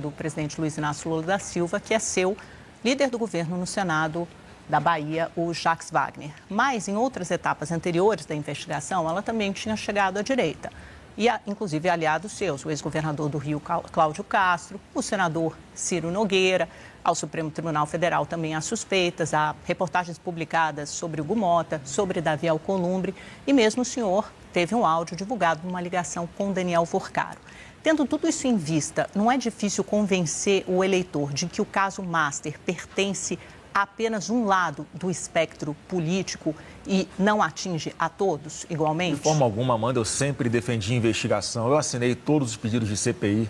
do presidente Luiz Inácio Lula da Silva, que é seu líder do governo no Senado da Bahia, o Jacques Wagner. Mas, em outras etapas anteriores da investigação, ela também tinha chegado à direita. E, inclusive, aliados seus, o ex-governador do Rio, Cláudio Castro, o senador Ciro Nogueira, ao Supremo Tribunal Federal também há suspeitas, há reportagens publicadas sobre Hugo Mota, sobre Davi Alcolumbre, e mesmo o senhor teve um áudio divulgado numa ligação com Daniel Forcaro. Tendo tudo isso em vista, não é difícil convencer o eleitor de que o caso Master pertence a apenas um lado do espectro político e não atinge a todos igualmente? De forma alguma, Amanda, eu sempre defendi investigação. Eu assinei todos os pedidos de CPI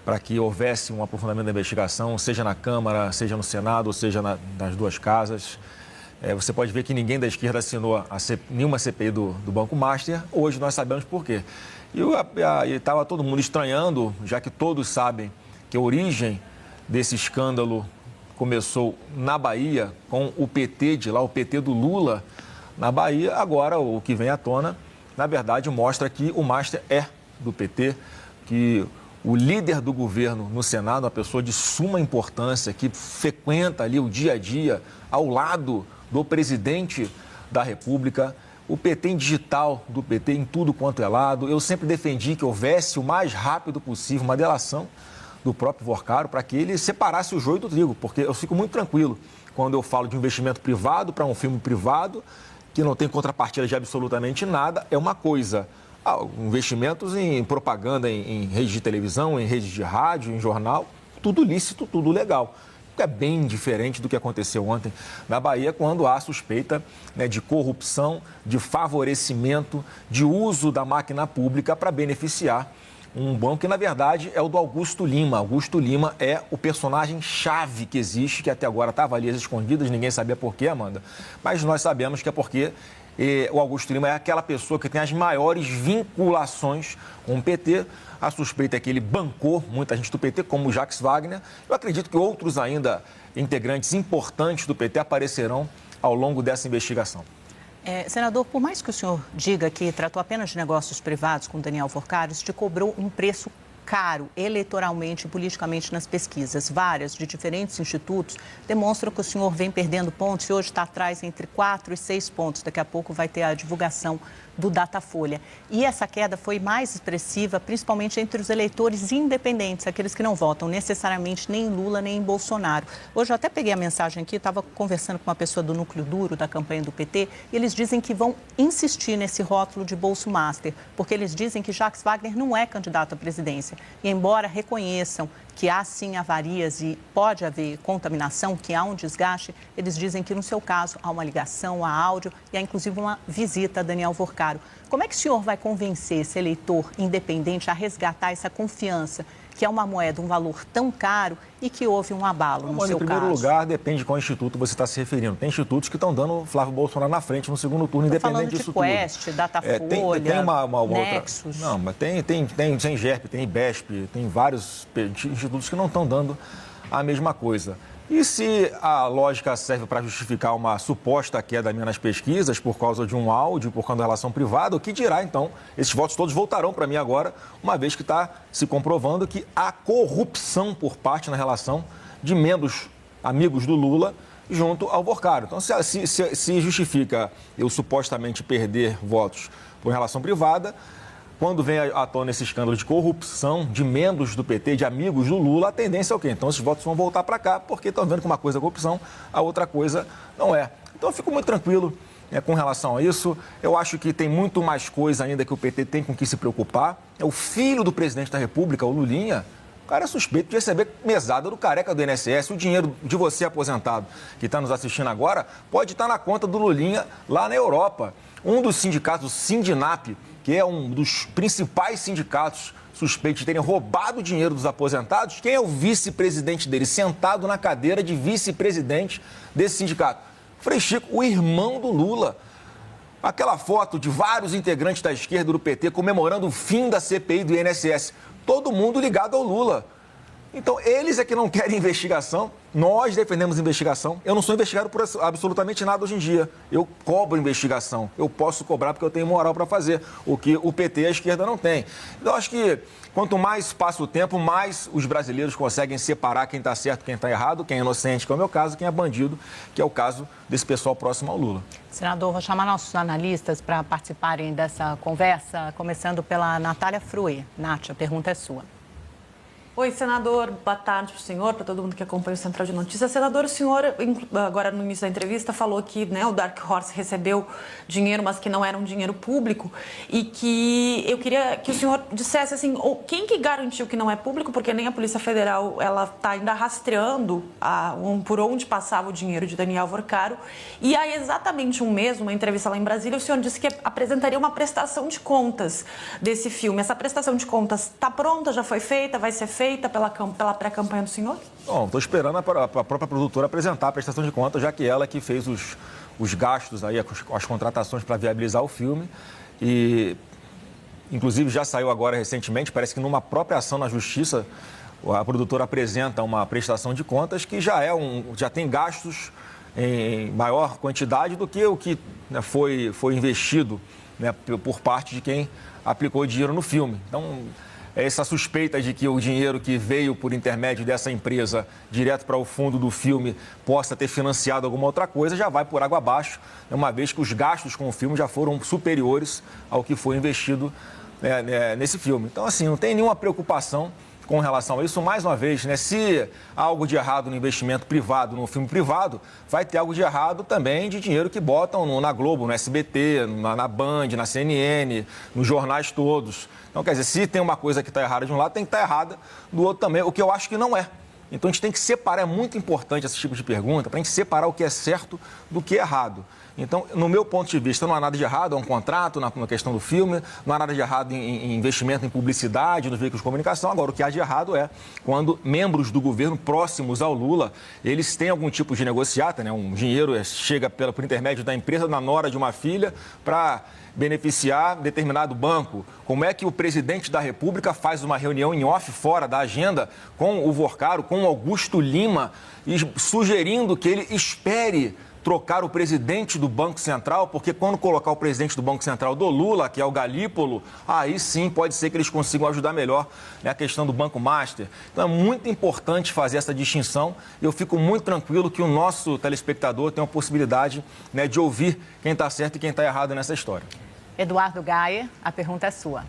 para que houvesse um aprofundamento da investigação, seja na Câmara, seja no Senado, ou seja nas duas casas. Você pode ver que ninguém da esquerda assinou nenhuma CPI do Banco Master. Hoje nós sabemos por quê. E estava todo mundo estranhando, já que todos sabem que a origem desse escândalo começou na Bahia, com o PT de lá, o PT do Lula na Bahia. Agora, o que vem à tona, na verdade, mostra que o Master é do PT, que o líder do governo no Senado, uma pessoa de suma importância, que frequenta ali o dia a dia ao lado do presidente da República, o PT em digital do PT em tudo quanto é lado. Eu sempre defendi que houvesse o mais rápido possível uma delação do próprio Forcaro para que ele separasse o joio do trigo, porque eu fico muito tranquilo quando eu falo de investimento privado para um filme privado que não tem contrapartida de absolutamente nada. É uma coisa, investimentos em propaganda, em rede de televisão, em rede de rádio, em jornal, tudo lícito, tudo legal. É bem diferente do que aconteceu ontem na Bahia, quando há suspeita, de corrupção, de favorecimento, de uso da máquina pública para beneficiar um banco que, na verdade, é o do Augusto Lima. Augusto Lima é o personagem-chave que existe, que até agora estava ali às escondidas, ninguém sabia por quê, Amanda. Mas nós sabemos que é porque o Augusto Lima é aquela pessoa que tem as maiores vinculações com o PT. A suspeita é que ele bancou muita gente do PT, como o Jacques Wagner. Eu acredito que outros ainda integrantes importantes do PT aparecerão ao longo dessa investigação. Senador, por mais que o senhor diga que tratou apenas de negócios privados com Daniel Forcaro, isso te cobrou um preço caro eleitoralmente e politicamente nas pesquisas. Várias, de diferentes institutos, demonstram que o senhor vem perdendo pontos e hoje está atrás entre 4 e 6 pontos. Daqui a pouco vai ter a divulgação do Datafolha. E essa queda foi mais expressiva, principalmente entre os eleitores independentes, aqueles que não votam necessariamente nem em Lula nem em Bolsonaro. Hoje eu até peguei a mensagem aqui, estava conversando com uma pessoa do núcleo duro da campanha do PT, e eles dizem que vão insistir nesse rótulo de Bolso Master, porque eles dizem que Jacques Wagner não é candidato à presidência. E embora reconheçam que há sim avarias e pode haver contaminação, que há um desgaste, eles dizem que no seu caso há uma ligação, há áudio e há inclusive uma visita a Daniel Forcaro. Como é que o senhor vai convencer esse eleitor independente a resgatar essa confiança, que é uma moeda, um valor tão caro e que houve um abalo no seu caso? Em primeiro lugar, depende de qual instituto você está se referindo. Tem institutos que estão dando Flávio Bolsonaro na frente no segundo turno, independente disso tudo. Quest, Datafolha, tem uma Nexus. Outra. Não, mas tem GERP, tem IBESP, tem vários institutos que não estão dando a mesma coisa. E se a lógica serve para justificar uma suposta queda minha nas pesquisas por causa de um áudio, por causa da relação privada, o que dirá, então? Esses votos todos voltarão para mim agora, uma vez que está se comprovando que há corrupção por parte na relação de membros amigos do Lula junto ao Forcaro. Então, se justifica eu supostamente perder votos por relação privada, quando vem à tona esse escândalo de corrupção de membros do PT, de amigos do Lula, a tendência é o quê? Então, esses votos vão voltar para cá, porque estão vendo que uma coisa é corrupção, a outra coisa não é. Então, eu fico muito tranquilo com relação a isso. Eu acho que tem muito mais coisa ainda que o PT tem com que se preocupar. É o filho do presidente da República, o Lulinha. O cara é suspeito de receber mesada do careca do INSS. O dinheiro de você aposentado que está nos assistindo agora pode estar na conta do Lulinha lá na Europa. Um dos sindicatos, o Sindinap, que é um dos principais sindicatos suspeitos de terem roubado o dinheiro dos aposentados, quem é o vice-presidente dele, sentado na cadeira de vice-presidente desse sindicato? Frei Chico, o irmão do Lula. Aquela foto de vários integrantes da esquerda do PT comemorando o fim da CPI do INSS. Todo mundo ligado ao Lula. Então, eles é que não querem investigação, nós defendemos investigação. Eu não sou investigado por absolutamente nada hoje em dia. Eu cobro investigação, eu posso cobrar porque eu tenho moral para fazer, o que o PT e a esquerda não tem. Eu acho que quanto mais passa o tempo, mais os brasileiros conseguem separar quem está certo, quem está errado, quem é inocente, que é o meu caso, quem é bandido, que é o caso desse pessoal próximo ao Lula. Senador, vou chamar nossos analistas para participarem dessa conversa, começando pela Natália Fruê. Nath, a pergunta é sua. Oi, senador. Boa tarde para o senhor, para todo mundo que acompanha o Central de Notícias. Senador, o senhor, agora no início da entrevista, falou que o Dark Horse recebeu dinheiro, mas que não era um dinheiro público e que eu queria que o senhor dissesse assim, quem que garantiu que não é público, porque nem a Polícia Federal ela está ainda rastreando por onde passava o dinheiro de Daniel Vorcaro. E há exatamente um mês, numa entrevista lá em Brasília, o senhor disse que apresentaria uma prestação de contas desse filme. Essa prestação de contas está pronta, já foi feita, vai ser feita pela pré-campanha do senhor? Bom, estou esperando a própria produtora apresentar a prestação de contas, já que ela que fez os gastos, aí, as contratações para viabilizar o filme. E, inclusive, já saiu agora recentemente, parece que numa própria ação na Justiça, a produtora apresenta uma prestação de contas que já tem gastos em maior quantidade do que o que foi investido, né, por parte de quem aplicou dinheiro no filme. Então, essa suspeita de que o dinheiro que veio por intermédio dessa empresa direto para o fundo do filme possa ter financiado alguma outra coisa já vai por água abaixo, uma vez que os gastos com o filme já foram superiores ao que foi investido nesse filme. Então, assim, não tem nenhuma preocupação com relação a isso. Mais uma vez, né, se há algo de errado no investimento privado, no filme privado, vai ter algo de errado também de dinheiro que botam na Globo, no SBT, na Band, na CNN, nos jornais todos. Então, quer dizer, se tem uma coisa que está errada de um lado, tem que estar errada do outro também, o que eu acho que não é. Então, a gente tem que separar, é muito importante esse tipo de pergunta, para a gente separar o que é certo do que é errado. Então, no meu ponto de vista, não há nada de errado, é um contrato na questão do filme, não há nada de errado em investimento em publicidade, nos veículos de comunicação. Agora, o que há de errado é quando membros do governo próximos ao Lula, eles têm algum tipo de negociata, né? Um dinheiro chega por intermédio da empresa na nora de uma filha para beneficiar determinado banco. Como é que o presidente da República faz uma reunião em off, fora da agenda, com o Vorcaro, com o Augusto Lima, sugerindo que ele espere trocar o presidente do Banco Central, porque quando colocar o presidente do Banco Central do Lula, que é o Galípolo, aí sim pode ser que eles consigam ajudar melhor, né, a questão do Banco Master. Então é muito importante fazer essa distinção e eu fico muito tranquilo que o nosso telespectador tem a possibilidade, né, de ouvir quem está certo e quem está errado nessa história. Eduardo Gaia, a pergunta é sua.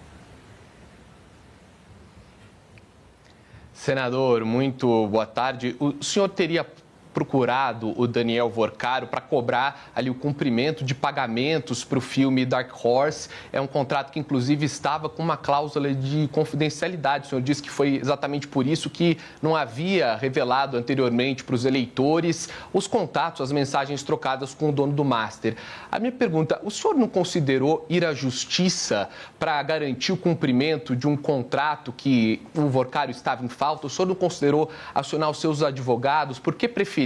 Senador, muito boa tarde. O senhor teria procurado o Daniel Vorcaro para cobrar ali o cumprimento de pagamentos para o filme Dark Horse? É um contrato que, inclusive, estava com uma cláusula de confidencialidade. O senhor disse que foi exatamente por isso que não havia revelado anteriormente para os eleitores os contatos, as mensagens trocadas com o dono do Master. A minha pergunta, o senhor não considerou ir à justiça para garantir o cumprimento de um contrato que o Vorcaro estava em falta? O senhor não considerou acionar os seus advogados? Por que preferiu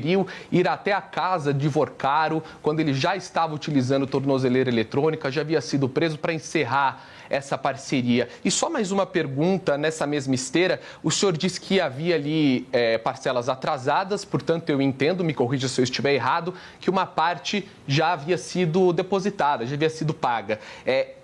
ir até a casa de Vorcaro quando ele já estava utilizando tornozeleira eletrônica, já havia sido preso, para encerrar essa parceria? E só mais uma pergunta nessa mesma esteira. O senhor disse que havia ali parcelas atrasadas, portanto eu entendo, me corrija se eu estiver errado, que uma parte já havia sido depositada, já havia sido paga.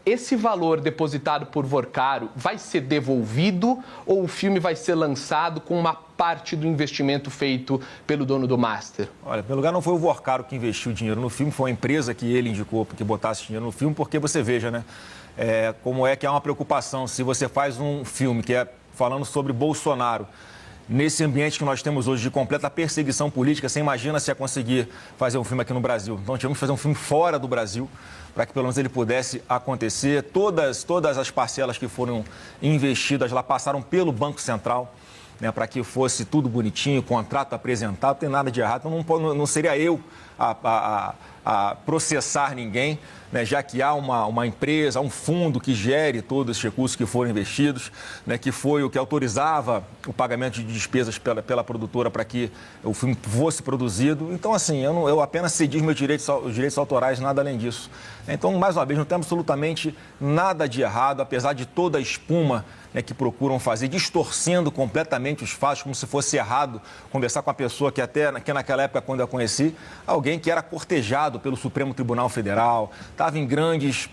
Esse valor depositado por Vorcaro vai ser devolvido ou o filme vai ser lançado com uma parte do investimento feito pelo dono do Master? Olha, em primeiro lugar, não foi o Vorcaro que investiu dinheiro no filme, foi uma empresa que ele indicou que botasse dinheiro no filme, porque você veja, né, como é que há uma preocupação se você faz um filme que é falando sobre Bolsonaro, nesse ambiente que nós temos hoje de completa perseguição política, você imagina se ia conseguir fazer um filme aqui no Brasil. Então, tivemos que fazer um filme fora do Brasil, para que pelo menos ele pudesse acontecer. Todas as parcelas que foram investidas lá passaram pelo Banco Central, né, para que fosse tudo bonitinho, contrato apresentado, não tem nada de errado. Então, não seria eu a processar ninguém, né, já que há uma empresa, um fundo que gere todos esses recursos que foram investidos, né, que foi o que autorizava o pagamento de despesas pela produtora para que o filme fosse produzido. Então, assim, eu apenas cedi os meus direitos autorais, nada além disso. Então, mais uma vez, não tem absolutamente nada de errado, apesar de toda a espuma, né, que procuram fazer, distorcendo completamente os fatos, como se fosse errado conversar com a pessoa que naquela época, quando eu a conheci, alguém que era cortejado pelo Supremo Tribunal Federal, estava em grandes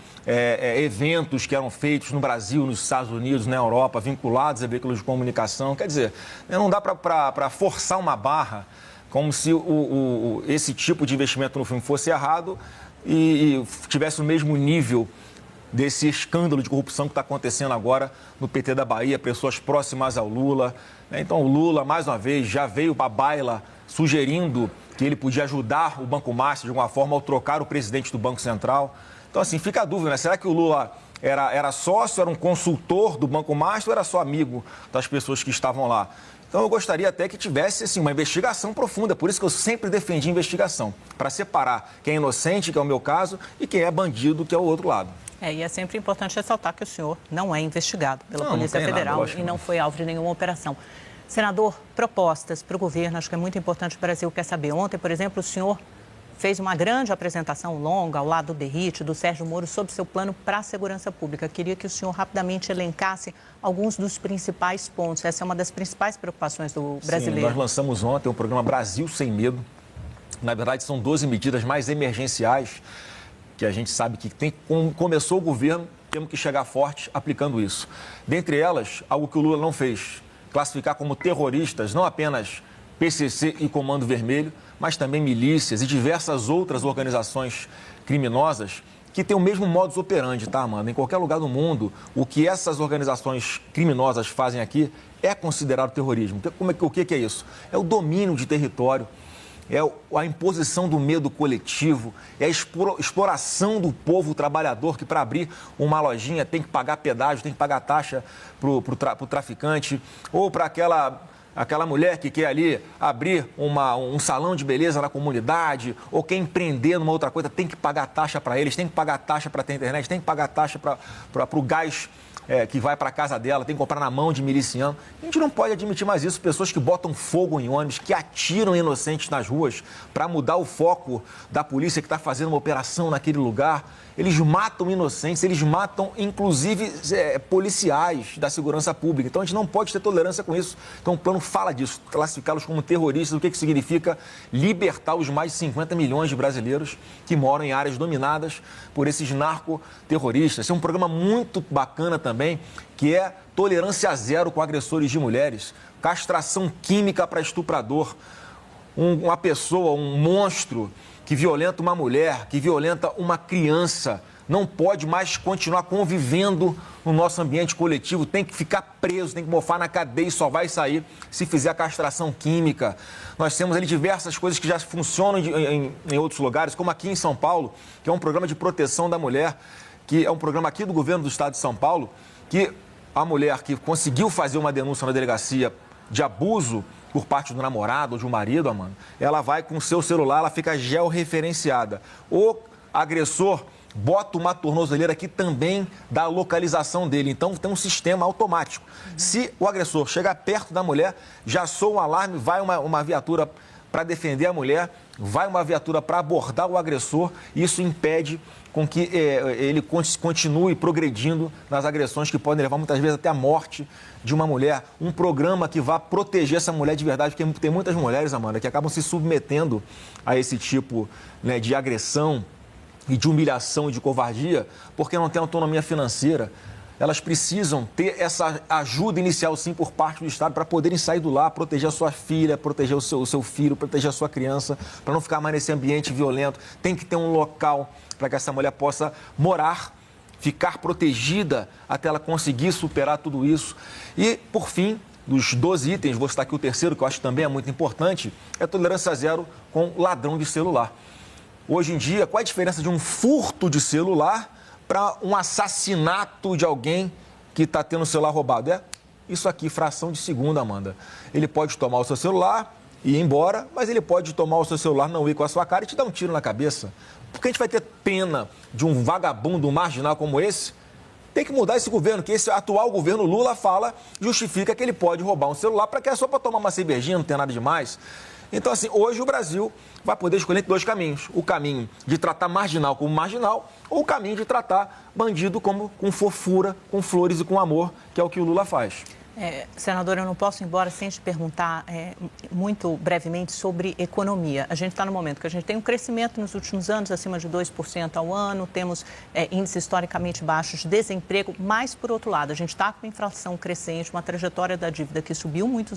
eventos que eram feitos no Brasil, nos Estados Unidos, na Europa, vinculados a veículos de comunicação. Quer dizer, não dá para forçar uma barra como se esse tipo de investimento no filme fosse errado e tivesse o mesmo nível desse escândalo de corrupção que está acontecendo agora no PT da Bahia, pessoas próximas ao Lula. Então, o Lula, mais uma vez, já veio para a baila sugerindo que ele podia ajudar o Banco Master de alguma forma ao trocar o presidente do Banco Central. Então, assim, fica a dúvida, né? Será que o Lula era sócio, era um consultor do Banco Master ou era só amigo das pessoas que estavam lá? Então, eu gostaria até que tivesse assim, uma investigação profunda. Por isso que eu sempre defendi investigação, para separar quem é inocente, que é o meu caso, e quem é bandido, que é o outro lado. E é sempre importante ressaltar que o senhor não é investigado pela Polícia Federal e não foi alvo de nenhuma operação. Senador, propostas para o governo, acho que é muito importante, o Brasil quer saber. Ontem, por exemplo, o senhor fez uma grande apresentação longa ao lado do Derrite, do Sérgio Moro, sobre seu plano para a segurança pública. Queria que o senhor rapidamente elencasse alguns dos principais pontos. Essa é uma das principais preocupações do brasileiro. Sim, nós lançamos ontem o programa Brasil Sem Medo. Na verdade, são 12 medidas mais emergenciais que a gente sabe que começou o governo, temos que chegar forte aplicando isso. Dentre elas, algo que o Lula não fez, classificar como terroristas não apenas PCC e Comando Vermelho, mas também milícias e diversas outras organizações criminosas que têm o mesmo modus operandi, tá, Amanda? Em qualquer lugar do mundo, o que essas organizações criminosas fazem aqui é considerado terrorismo. O que é isso? É o domínio de território, é a imposição do medo coletivo, é a exploração do povo trabalhador que, para abrir uma lojinha, tem que pagar pedágio, tem que pagar taxa para o traficante, ou para aquela mulher que quer ali abrir um salão de beleza na comunidade, ou quer empreender numa outra coisa, tem que pagar taxa para eles, tem que pagar taxa para ter internet, tem que pagar taxa para o gás que vai para a casa dela, tem que comprar na mão de miliciano. A gente não pode admitir mais isso. Pessoas que botam fogo em ônibus, que atiram inocentes nas ruas para mudar o foco da polícia que está fazendo uma operação naquele lugar. Eles matam inocentes, eles matam, inclusive, policiais da segurança pública. Então, a gente não pode ter tolerância com isso. Então, o plano fala disso, classificá-los como terroristas. O que significa libertar os mais de 50 milhões de brasileiros que moram em áreas dominadas por esses narcoterroristas. Esse é um programa muito bacana também, que é tolerância zero com agressores de mulheres, castração química para estuprador, uma pessoa, um monstro que violenta uma mulher, que violenta uma criança, não pode mais continuar convivendo no nosso ambiente coletivo, tem que ficar preso, tem que mofar na cadeia e só vai sair se fizer a castração química. Nós temos ali diversas coisas que já funcionam em outros lugares, como aqui em São Paulo, que é um programa de proteção da mulher, que é um programa aqui do governo do estado de São Paulo, que a mulher que conseguiu fazer uma denúncia na delegacia de abuso por parte do namorado ou de um marido, Amanda, ela vai com o seu celular, ela fica georreferenciada. O agressor bota uma tornozeleira que também dá a localização dele. Então, tem um sistema automático. Se o agressor chegar perto da mulher, já soa um alarme, vai uma viatura para defender a mulher, vai uma viatura para abordar o agressor, e isso impede com que ele continue progredindo nas agressões que podem levar muitas vezes até a morte de uma mulher. Um programa que vá proteger essa mulher de verdade, porque tem muitas mulheres, Amanda, que acabam se submetendo a esse tipo, né, de agressão e de humilhação e de covardia, porque não tem autonomia financeira. Elas precisam ter essa ajuda inicial, sim, por parte do Estado, para poderem sair do lar, proteger a sua filha, proteger o seu filho, proteger a sua criança, para não ficar mais nesse ambiente violento. Tem que ter um local para que essa mulher possa morar, ficar protegida até ela conseguir superar tudo isso. E, por fim, dos 12 itens, vou citar aqui o terceiro, que eu acho que também é muito importante, é tolerância zero com ladrão de celular. Hoje em dia, qual é a diferença de um furto de celular para um assassinato de alguém que está tendo o celular roubado? É isso aqui, fração de segundo, Amanda. Ele pode tomar o seu celular, ir embora, mas ele pode tomar o seu celular, não ir com a sua cara e te dar um tiro na cabeça. Por que a gente vai ter pena de um vagabundo marginal como esse? Tem que mudar esse governo, que esse atual governo Lula justifica que ele pode roubar um celular para que é só para tomar uma cervejinha, não tem nada demais. Então, assim, hoje o Brasil vai poder escolher entre dois caminhos. O caminho de tratar marginal como marginal ou o caminho de tratar bandido como com fofura, com flores e com amor, que é o que o Lula faz. Senador, eu não posso ir embora sem te perguntar muito brevemente sobre economia. A gente está no momento que a gente tem um crescimento nos últimos anos, acima de 2% ao ano, temos índices historicamente baixos de desemprego, mas, por outro lado, a gente está com inflação crescente, uma trajetória da dívida que subiu muito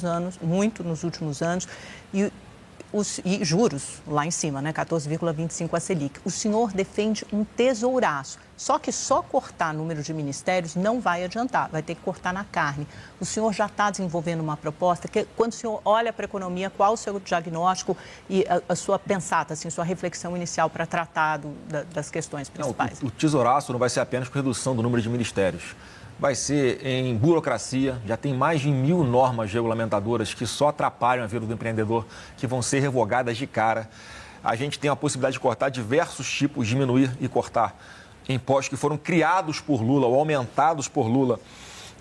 nos últimos anos e juros lá em cima, né? 14,25 a Selic. O senhor defende um tesouraço. Só que só cortar número de ministérios não vai adiantar, vai ter que cortar na carne. O senhor já está desenvolvendo uma proposta que, quando o senhor olha para a economia, qual o seu diagnóstico e a sua pensata, assim, sua reflexão inicial para tratar das questões principais? Não, o tesouraço não vai ser apenas com redução do número de ministérios. Vai ser em burocracia, já tem mais de 1.000 normas regulamentadoras que só atrapalham a vida do empreendedor, que vão ser revogadas de cara. A gente tem a possibilidade de cortar diversos tipos, diminuir e cortar impostos que foram criados por Lula ou aumentados por Lula.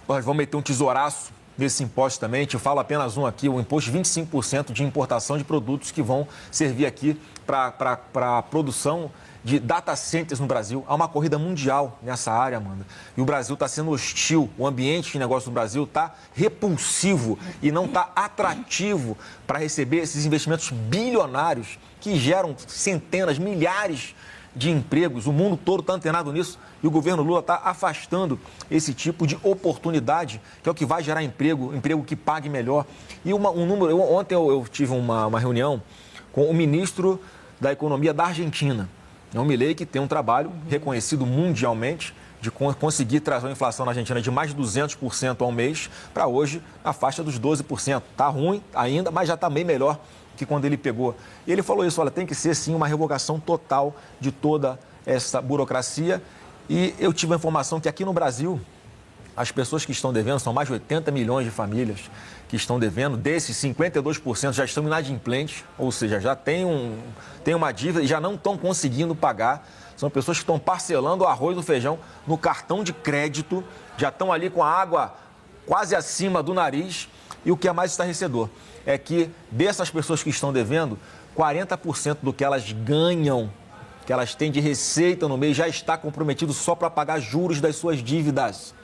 Nós vamos meter um tesouraço nesse imposto também. Te falo apenas um aqui, o imposto de 25% de importação de produtos que vão servir aqui para a produção de data centers no Brasil. Há uma corrida mundial nessa área, Amanda. E o Brasil está sendo hostil. O ambiente de negócio do Brasil está repulsivo e não está atrativo para receber esses investimentos bilionários que geram centenas, milhares de empregos. O mundo todo está antenado nisso e o governo Lula está afastando esse tipo de oportunidade, que é o que vai gerar emprego que pague melhor. E ontem eu tive uma reunião com o ministro da Economia da Argentina. É um Milei que tem um trabalho reconhecido mundialmente de conseguir trazer uma inflação na Argentina de mais de 200% ao mês para hoje na faixa dos 12%. Está ruim ainda, mas já está bem melhor que quando ele pegou. E ele falou isso, olha, tem que ser sim uma revogação total de toda essa burocracia. E eu tive a informação que aqui no Brasil, as pessoas que estão devendo, são mais de 80 milhões de famílias que estão devendo, desses 52% já estão inadimplentes, ou seja, já tem uma dívida e já não estão conseguindo pagar. São pessoas que estão parcelando o arroz e o feijão no cartão de crédito, já estão ali com a água quase acima do nariz. E o que é mais estarrecedor é que dessas pessoas que estão devendo, 40% do que elas ganham, que elas têm de receita no mês, já está comprometido só para pagar juros das suas dívidas.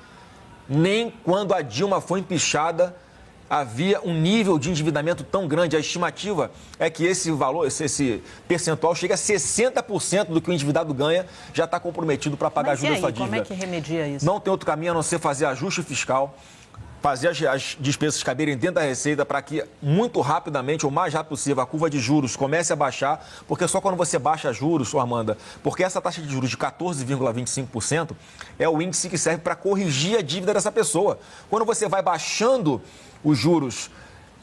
Nem quando a Dilma foi empichada havia um nível de endividamento tão grande. A estimativa é que esse valor, esse percentual chega a 60% do que o endividado ganha, já está comprometido para pagar juros da sua dívida. Como é que remedia isso? Não tem outro caminho a não ser fazer ajuste fiscal, fazer as despesas caberem dentro da receita para que muito rapidamente, ou mais rápido possível, a curva de juros comece a baixar, porque só quando você baixa juros, Amanda, porque essa taxa de juros de 14,25% é o índice que serve para corrigir a dívida dessa pessoa. Quando você vai baixando os juros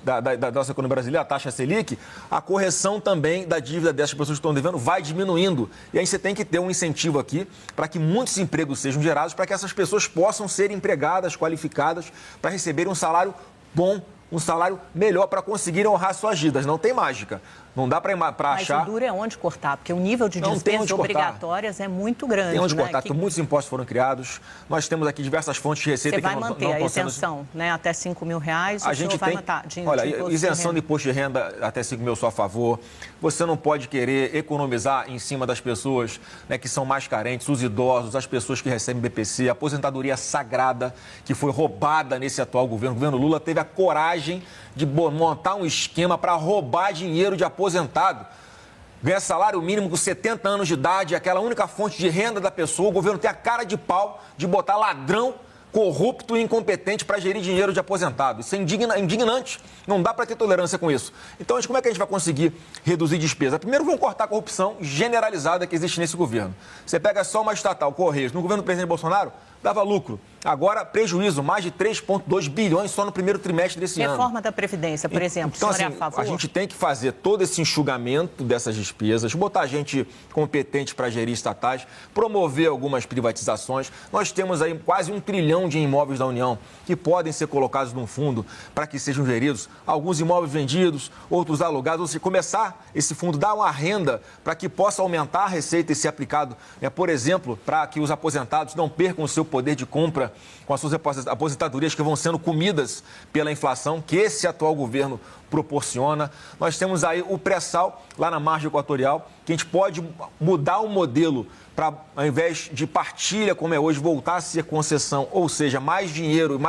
da nossa economia brasileira, a taxa Selic, a correção também da dívida dessas pessoas que estão devendo vai diminuindo. E aí você tem que ter um incentivo aqui para que muitos empregos sejam gerados, para que essas pessoas possam ser empregadas, qualificadas, para receberem um salário bom, um salário melhor para conseguirem honrar suas dívidas. Não tem mágica. Não dá para achar... Mas o duro é onde cortar, porque o nível de despesas obrigatórias é muito grande. Tem onde cortar, muitos impostos foram criados. Nós temos aqui diversas fontes de receita que não estão sendo... Você vai manter a isenção, né? Até R$5.000, a gente vai matar. Olha, isenção de imposto de renda até R$5.000 só a favor. Você não pode querer economizar em cima das pessoas, né, que são mais carentes, os idosos, as pessoas que recebem BPC, a aposentadoria sagrada que foi roubada nesse atual governo. O governo Lula teve a coragem de montar um esquema para roubar dinheiro de aposentado. Ganha salário mínimo com 70 anos de idade, aquela única fonte de renda da pessoa. O governo tem a cara de pau de botar ladrão, corrupto e incompetente para gerir dinheiro de aposentado. Isso é indignante. Não dá para ter tolerância com isso. Então, como é que a gente vai conseguir reduzir despesa? Primeiro, vamos cortar a corrupção generalizada que existe nesse governo. Você pega só uma estatal, Correios, no governo do presidente Bolsonaro, dava lucro. Agora, prejuízo, mais de 3,2 bilhões só no primeiro trimestre desse ano. Reforma da Previdência, por exemplo, então, o senhor assim, é a favor? A gente tem que fazer todo esse enxugamento dessas despesas, botar gente competente para gerir estatais, promover algumas privatizações. Nós temos aí quase 1 trilhão de imóveis da União que podem ser colocados num fundo para que sejam geridos. Alguns imóveis vendidos, outros alugados. Ou seja, começar esse fundo, dar uma renda para que possa aumentar a receita e ser aplicado, por exemplo, para que os aposentados não percam o seu poder de compra com as suas aposentadorias que vão sendo comidas pela inflação que esse atual governo proporciona. Nós temos aí o pré-sal lá na margem equatorial, que a gente pode mudar o modelo para, ao invés de partilha, como é hoje, voltar a ser concessão, ou seja, mais dinheiro,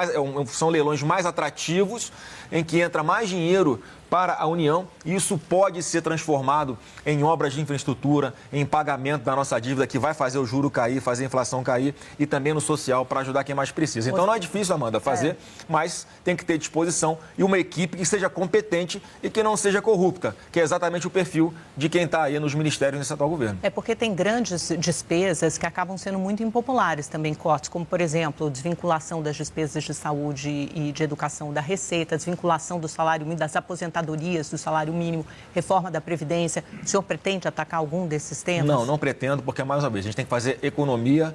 são leilões mais atrativos, em que entra mais dinheiro para a União, e isso pode ser transformado em obras de infraestrutura, em pagamento da nossa dívida, que vai fazer o juro cair, fazer a inflação cair, e também no social, para ajudar quem mais precisa. Então, não é difícil, Amanda, fazer, mas tem que ter disposição e uma equipe que seja competente e que não seja corrupta, que é exatamente o perfil de quem está aí nos ministérios nesse atual governo. É porque tem grandes despesas que acabam sendo muito impopulares também, cortes, como, por exemplo, desvinculação das despesas de saúde e de educação da Receita, desvinculação do salário mínimo, das aposentadorias do salário mínimo, reforma da Previdência. O senhor pretende atacar algum desses temas? Não, não pretendo, porque, mais uma vez, a gente tem que fazer economia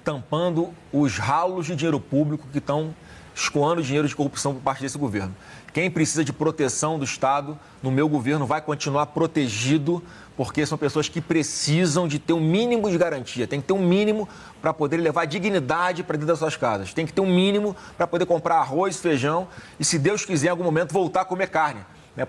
tampando os ralos de dinheiro público que estão escoando dinheiro de corrupção por parte desse governo. Quem precisa de proteção do Estado, no meu governo, vai continuar protegido, porque são pessoas que precisam de ter um mínimo de garantia. Tem que ter um mínimo para poder levar dignidade para dentro das suas casas. Tem que ter um mínimo para poder comprar arroz, feijão e, se Deus quiser, em algum momento, voltar a comer carne.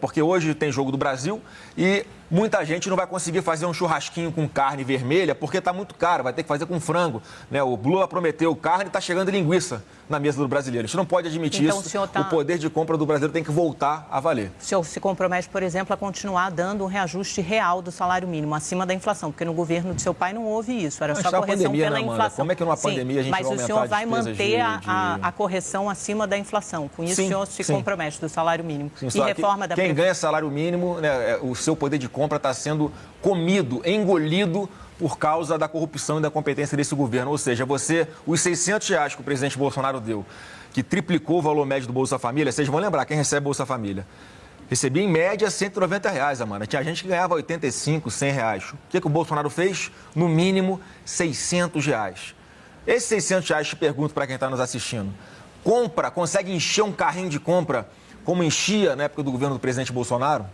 Porque hoje tem Jogo do Brasil e muita gente não vai conseguir fazer um churrasquinho com carne vermelha porque está muito caro, vai ter que fazer com frango. O Lula prometeu carne e está chegando linguiça na mesa do brasileiro. A gente não pode admitir então, isso. O poder de compra do brasileiro tem que voltar a valer. O senhor se compromete, por exemplo, a continuar dando um reajuste real do salário mínimo, acima da inflação, porque no governo do seu pai não houve isso, era só correção pandemia, pela inflação. Como é que numa pandemia a gente vai aumentar mas o senhor vai manter a a correção acima da inflação. Com isso, sim, o senhor se compromete do salário mínimo. Sim, e reforma da Quem ganha salário mínimo, o seu poder de compra está sendo comido, engolido por causa da corrupção e da competência desse governo. Ou seja, os R$600 que o presidente Bolsonaro deu, que triplicou o valor médio do Bolsa Família, vocês vão lembrar, quem recebe Bolsa Família recebia em média R$190, Amanda. Tinha gente que ganhava R$85, R$100. O que o Bolsonaro fez? No mínimo R$600. Esses R$600, te pergunto para quem está nos assistindo, consegue encher um carrinho de compra como enchia na época do governo do presidente Bolsonaro?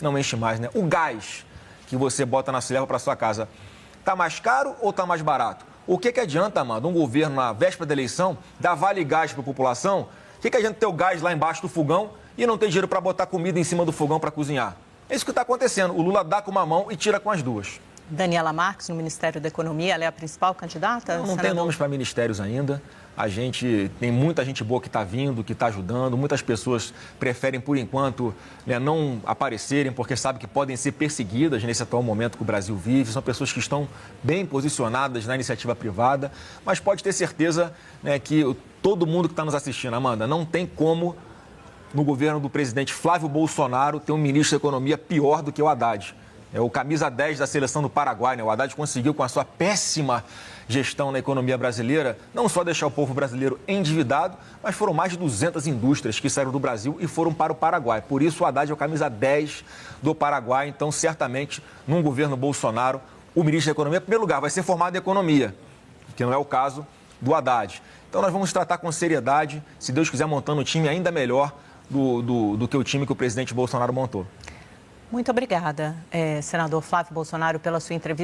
Não enche mais, né? O gás que você bota leva para sua casa, está mais caro ou está mais barato? O que adianta, Amanda, um governo na véspera da eleição dar vale gás para a população? O que adianta ter o gás lá embaixo do fogão e não ter dinheiro para botar comida em cima do fogão para cozinhar? É isso que está acontecendo. O Lula dá com uma mão e tira com as duas. Daniela Marques, no Ministério da Economia, ela é a principal candidata? Não tem nomes para ministérios ainda. Tem muita gente boa que está vindo, que está ajudando. Muitas pessoas preferem, por enquanto, não aparecerem, porque sabem que podem ser perseguidas nesse atual momento que o Brasil vive. São pessoas que estão bem posicionadas na iniciativa privada. Mas pode ter certeza que todo mundo que está nos assistindo, Amanda, não tem como, no governo do presidente Flávio Bolsonaro, ter um ministro da Economia pior do que o Haddad. É o camisa 10 da seleção do Paraguai, O Haddad conseguiu, com a sua péssima gestão na economia brasileira, não só deixar o povo brasileiro endividado, mas foram mais de 200 indústrias que saíram do Brasil e foram para o Paraguai. Por isso, o Haddad é o camisa 10 do Paraguai. Então, certamente, num governo Bolsonaro, o ministro da Economia, em primeiro lugar, vai ser formado em economia, que não é o caso do Haddad. Então, nós vamos tratar com seriedade, se Deus quiser, montando um time ainda melhor do que o time que o presidente Bolsonaro montou. Muito obrigada, senador Flávio Bolsonaro, pela sua entrevista.